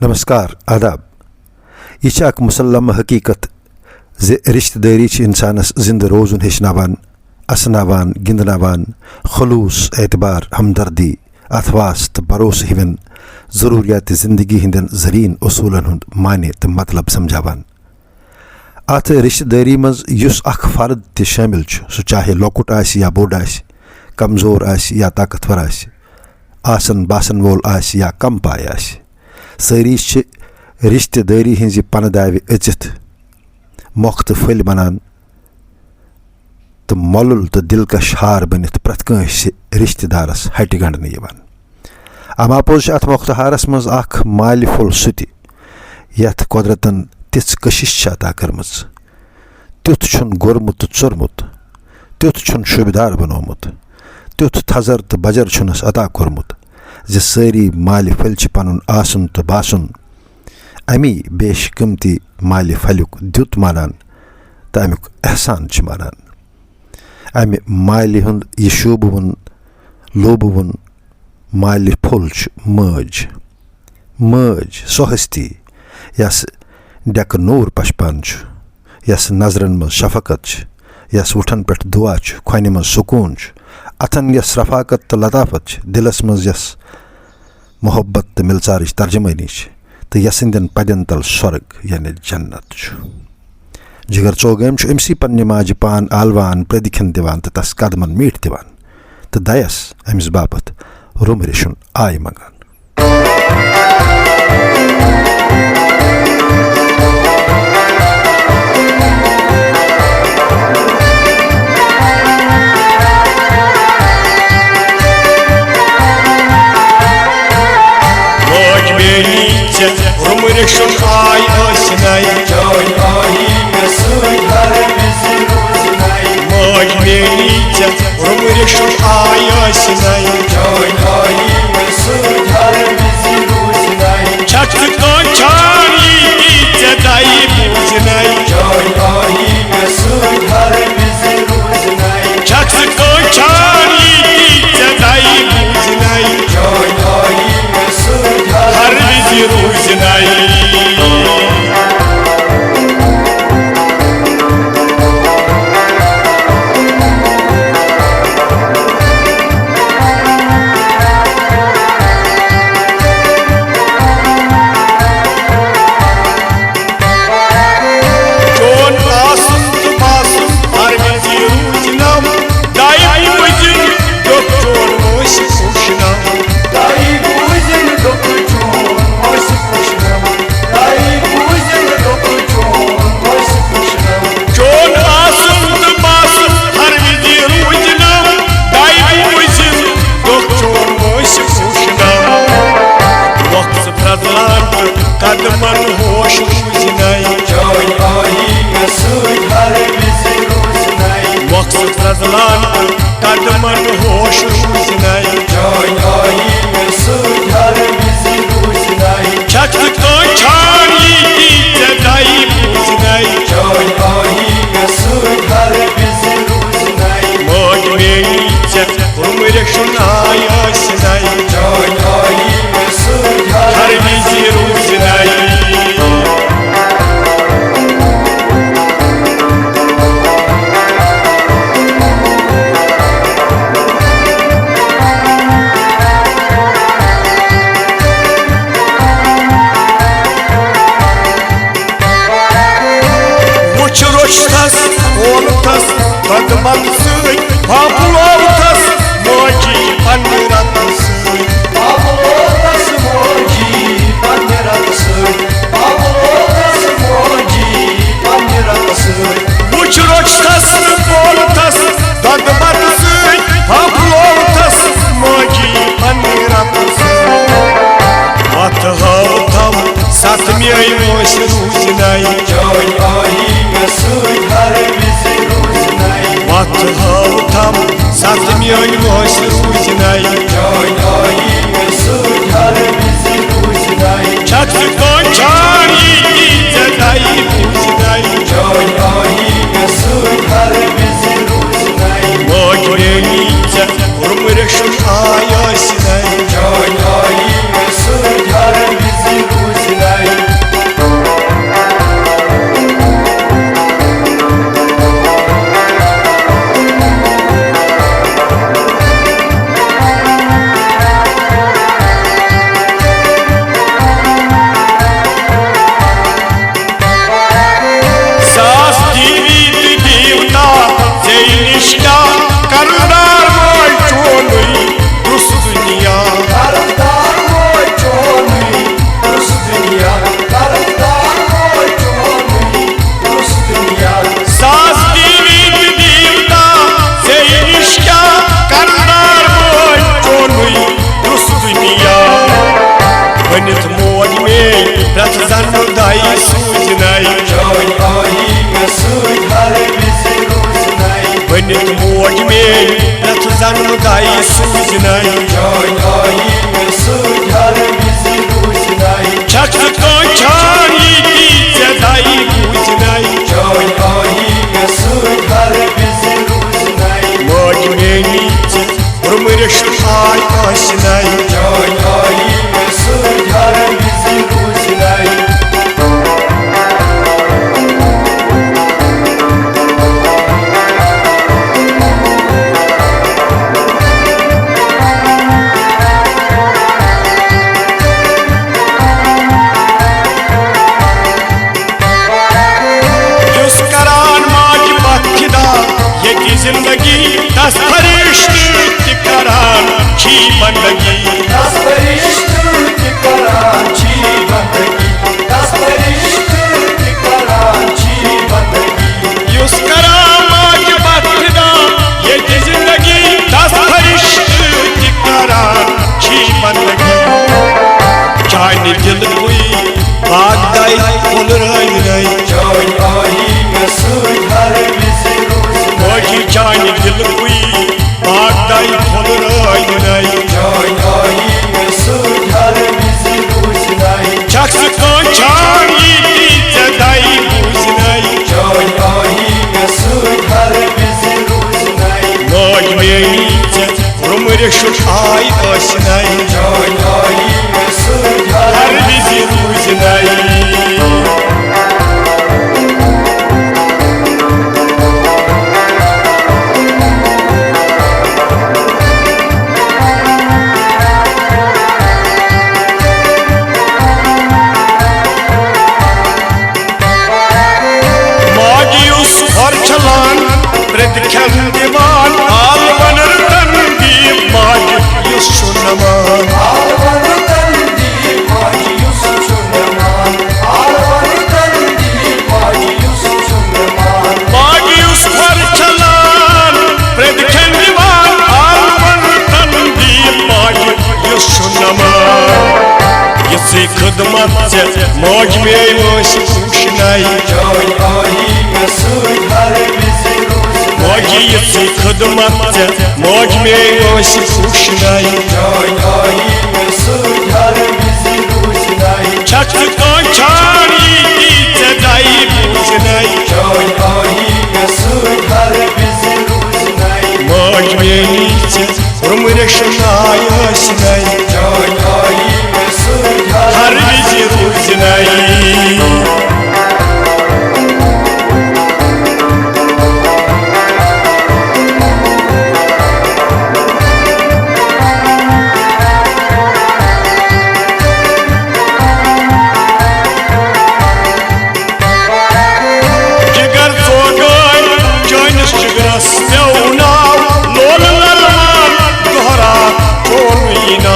नमस्कार आदाब। यह मुसल्लम हकीकत ज़ रिश्तेदारी इंसानस जिंद रोज़ुन हेचनावान, असनावान, गिंदनावान, खलूस, एतबार, हमदर्दी, अथवास तो भरोस हिवन ज़रूरियात ज़िंदगी हिंदन ज़रीन उसूलन हुंद माने तो मतलब समझावान। अत रिश्तेदारी मज युस अख फर्द ते शामिल छु, सो चाहे लोकुट आसि या बोड़ आसि, कमज़ोर आसि या ताकतवर आसि, आसन बासन वोल आसि या कम पाय आसि, सारी रिश्तेदारी हिंज पन दाव अचित मोख तो फल बनान तो मोलुल तो दिलकश हार बनित प्रत कंस रिश्तेदारस हटि गंडन यवान। अमापोज अत मोख्तहारस मज अख माल फुल सुति यथ कुदरतन तिच कशिश अता कर्मज, त्युथ छुन गोरमुत तो चोरमुत, त्युथ छुन शुबदार बनोमुत, त्युथ थजर तो बजर छुनस अता कोरमुत ज सारी माल फल पनुन आसन तो बासन अमी बेशकमती माल फलुक द्युत मानान तो अमुक एहसान मानान। अमि माल हुंद यह शोबुन लोबुन माल फुल मज मज सो हस्ती यस डेक नूर पशपान यस नजरन मज शफकत यस उठन पे दुआ खोन मज सुकून अथन यस रफाकत तो लताफत दिलस मज यस मोहब्बत तो मिलचार तर्जमानी तो यसिंदन पदन तल स्वर्ग यानी जन्नत। जिगर चौगम अमसी पन्ने माज पान आलवान प्रदिखन दिवान तो तस कदमन मीठ दिवान तो दयस अमिस बापत रुम रिशुन आय मंगान। Rumurishun ay asinay, joy ay mesuy har bizi rozinay. Moy benita, rumurishun ay asinay, joy ay mesuy har bizi rozinay. Çattık ay Ratu zanım gayi suzinay Joy ayi mesut her bizi ruzinay Çaktı konçan yedi cedayi buzinay Joy ayi mesut her bizi ruzinay Mojmenice urmırıştı ay aşinay Joy ayi mesut her bizi ruzinay जिंदगी दस फरिश्ते करान छी बंदगी दस फरिश्ते करान छी बंदगी दस फरिश्ते करान छी बंदगी युस करामात बखदा ये जिंदगी दस फरिश्ते करान छी बंदगी चाइनी दिल कोई बागदाई फुल रही नहीं जोई आई मसूद हर busy Moji chani dil kui baagdai phol rahi nai Joy ayi mesud har bizi ruzinai Chaks kon chani di jadai buzinai Joy ayi mesud har bizi ruzinai Moj menice rumrishul ay aşinai Joy ayi mesud har bizi ruzinai Moj meynoş kuşnay Joy ayi mesud har bizi ruzinay Moji yitsi khidmat Moj meynoş kuşnay Joy ayi mesud har bizi ruzinay Çaktı konçan yedi cedayi buzinay Joy ayi mesud har bizi ruzinay Moj meynice rumrışnay aşinay Joy ayi mesud har bizi ruzinay Jigar sogan joynish jigras mevnav Lol lalman dohra chonina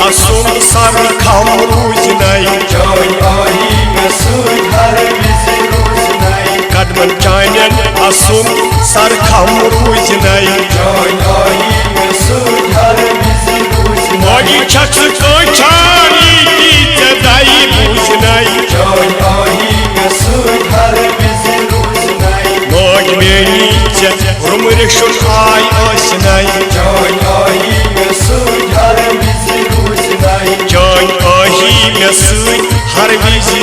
Asun sar kham ruzinay Joy ayi mesud har bizi ruzinay Kadman chainen asun sar kham ruzinay Joy ayi mesud har bizi ruzinay Moji chaks konchani di jadai buzinay Joy ayi mesud har bizi ruzinay Moj menice rumrishul ay aşinay Joy ayi mesud har bizi Joy ahi mesud har bizi